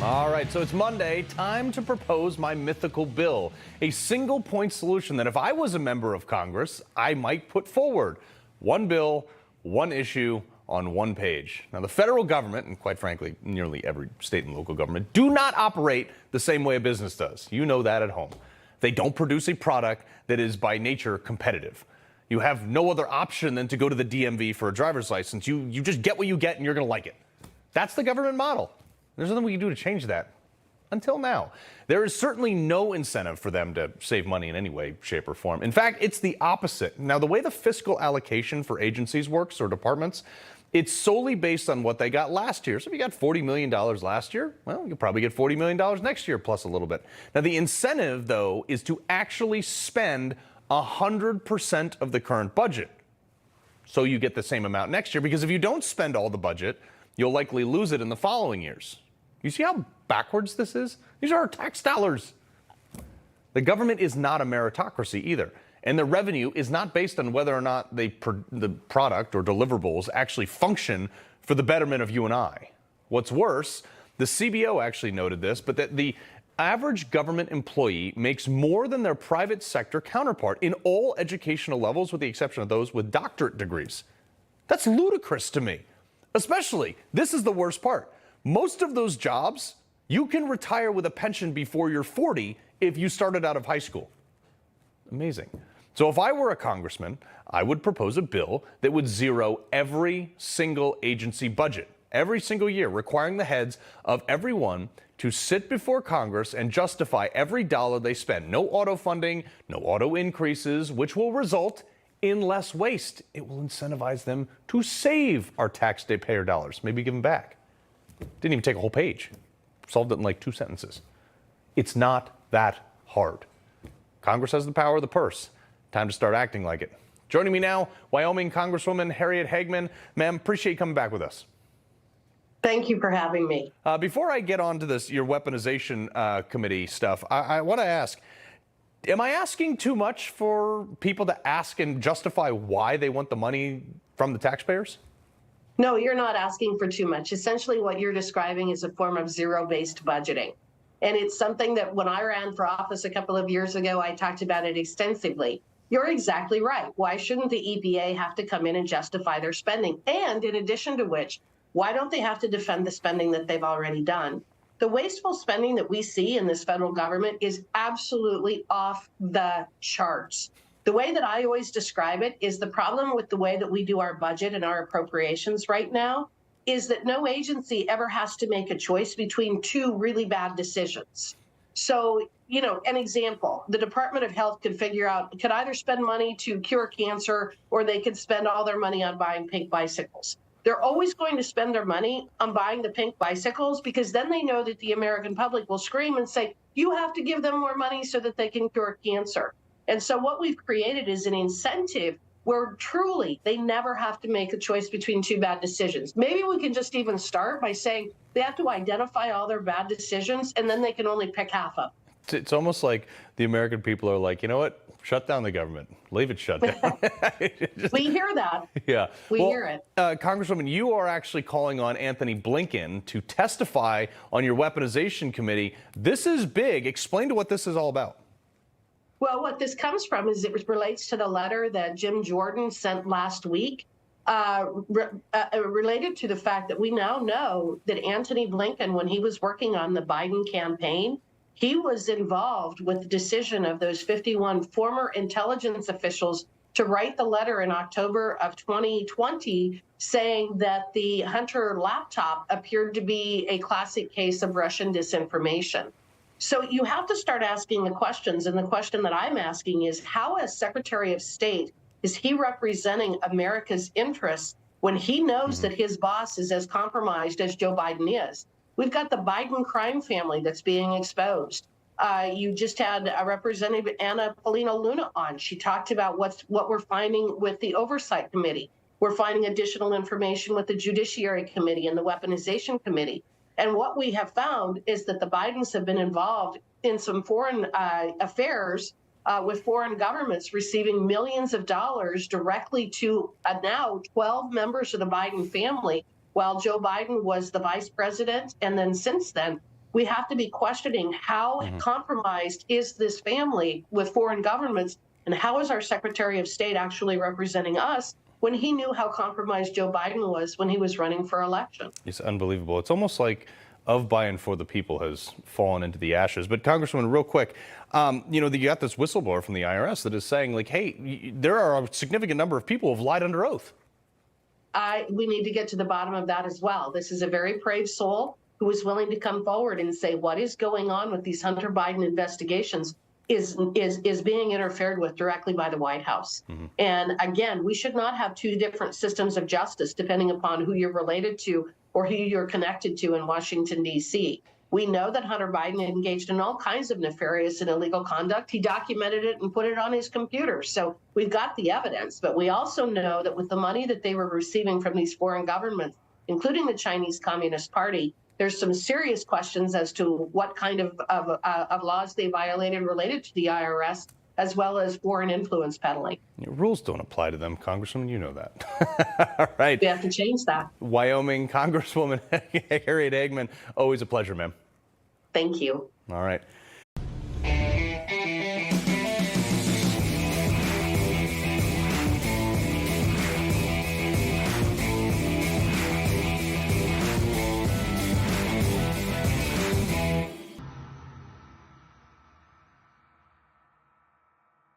All right, so it's Monday, time to propose my mythical bill, a single point solution that if I was a member of Congress, I might put forward. One bill, one issue on one page. Now, the federal government, and quite frankly, nearly every state and local government, do not operate the same way a business does. You know that at home. They don't produce a product that is by nature competitive. You have no other option than to go to the DMV for a driver's license. You just get what you get and you're going to like it. That's the government model. There's nothing we can do to change that. Until now. There is certainly no incentive for them to save money in any way, shape, or form. In fact, it's the opposite. Now, the way the fiscal allocation for agencies works, or departments, it's solely based on what they got last year. So if you got $40 million last year, well, you'll probably get $40 million next year, plus a little bit. Now, the incentive, though, is to actually spend 100% of the current budget. So you get the same amount next year, because if you don't spend all the budget, you'll likely lose it in the following years. You see how backwards this is? These are our tax dollars. The government is not a meritocracy either. And the revenue is not based on whether or not the product or deliverables actually function for the betterment of you and I. What's worse, the CBO actually noted this, but that the average government employee makes more than their private sector counterpart in all educational levels, with the exception of those with doctorate degrees. That's ludicrous to me. Especially, this is the worst part. Most of those jobs, you can retire with a pension before you're 40 if you started out of high school. Amazing. So if I were a congressman, I would propose a bill that would zero every single agency budget, every single year, requiring the heads of every one to sit before Congress and justify every dollar they spend. No auto funding, no auto increases, which will result in less waste. It will incentivize them to save our taxpayer dollars, maybe give them back. Didn't even take a whole page. Solved it in like 2 sentences. It's not that hard. Congress has the power of the purse. Time to start acting like it. Joining me now, Wyoming Congresswoman Harriet Hageman. Ma'am, appreciate you coming back with us. Thank you for having me. Before I get on to this, your weaponization committee stuff, I want to ask, am I asking too much for people to ask and justify why they want the money from the taxpayers? No, you're not asking for too much. Essentially, what you're describing is a form of zero-based budgeting. And it's something that when I ran for office a couple of years ago, I talked about it extensively. You're exactly right. Why shouldn't the EPA have to come in and justify their spending? And in addition to which, why don't they have to defend the spending that they've already done? The wasteful spending that we see in this federal government is absolutely off the charts. The way that I always describe it is the problem with the way that we do our budget and our appropriations right now is that no agency ever has to make a choice between two really bad decisions. So, an example, the Department of Health could figure out, could either spend money to cure cancer or they could spend all their money on buying pink bicycles. They're always going to spend their money on buying the pink bicycles because then they know that the American public will scream and say, you have to give them more money so that they can cure cancer. And so what we've created is an incentive where truly they never have to make a choice between two bad decisions. Maybe we can just even start by saying they have to identify all their bad decisions and then they can only pick half of them. It's almost like the American people are like, you know what? Shut down the government. Leave it shut down. We hear that. Yeah. We hear it. Congresswoman, you are actually calling on Anthony Blinken to testify on your weaponization committee. This is big. Explain to what this is all about. Well, what this comes from is it relates to the letter that Jim Jordan sent last week, related to the fact that we now know that Anthony Blinken, when he was working on the Biden campaign, he was involved with the decision of those 51 former intelligence officials to write the letter in October of 2020 saying that the Hunter laptop appeared to be a classic case of Russian disinformation. So you have to start asking the questions, and the question that I'm asking is, how, as Secretary of State, is he representing America's interests when he knows that his boss is as compromised as Joe Biden is? We've got the Biden crime family that's being exposed. You just had Representative Anna Paulino-Luna on. She talked about what we're finding with the Oversight Committee. We're finding additional information with the Judiciary Committee and the Weaponization Committee. And what we have found is that the Bidens have been involved in some foreign affairs with foreign governments receiving millions of dollars directly to now 12 members of the Biden family, while Joe Biden was the vice president. And then since then, we have to be questioning how compromised is this family with foreign governments, and how is our Secretary of State actually representing us when he knew how compromised Joe Biden was when he was running for election. It's unbelievable. It's almost like of, by, and for the people has fallen into the ashes. But Congresswoman, real quick, you got this whistleblower from the IRS that is saying, like, hey, there are a significant number of people who have lied under oath. We need to get to the bottom of that as well. This is a very brave soul who is willing to come forward and say what is going on with these Hunter Biden investigations is being interfered with directly by the White House. And again, we should not have two different systems of justice depending upon who you're related to or who you're connected to in Washington, D.C. We know that Hunter Biden engaged in all kinds of nefarious and illegal conduct. He documented it and put it on his computer. So we've got the evidence, but we also know that with the money that they were receiving from these foreign governments, including the Chinese Communist Party, there's some serious questions as to what kind of laws they violated related to the IRS, as well as foreign influence peddling. Rules don't apply to them, Congresswoman. You know that. All right. We have to change that. Wyoming Congresswoman Harriet Hageman, always a pleasure, ma'am. Thank you. All right.